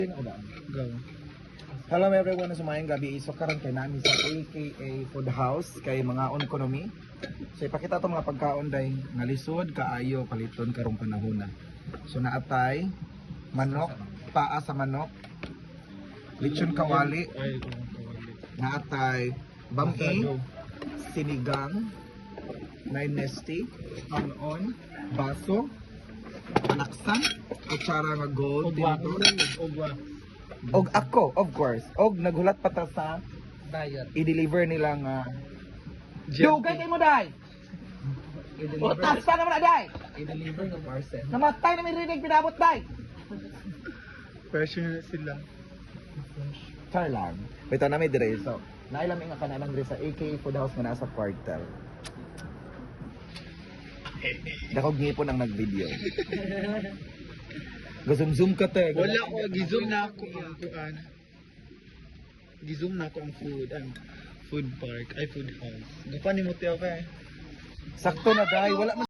Go. Hello everyone, sa mayang gabi. So karon kay namin sa AKA Food House kay mga economy. So ipakita to mga pagkaon day nga lisod kaayo paliton karong panahon na. So naatay manok, paa sa manok, lechon kawali, Ay, kawali. naatay bami, sinigang, nesty, anon, baso, panaksan, kutsara nga gold, Ogwa. tinidor. Ogwa. Og ako, of course. Og naghulat pa ta sa Diet. i-deliver nilang dugay kay mo dai. Utas pa naman na dai. I-deliver ng parcel. Namatay na may rinig pinabot dai. Passionate sila. Char lang. Ito na may dire. So, nailaming nga kananang dire sa AKA Food House nga nasa quartel. Dakog ngipon ang nag-video. Gazum-zoom ka te. Wala ko, gizum na ako ang kuan. Gizum na ako ang food park, ay food house. Gapan ni mo tiyo kay. Sakto na dai. Wala man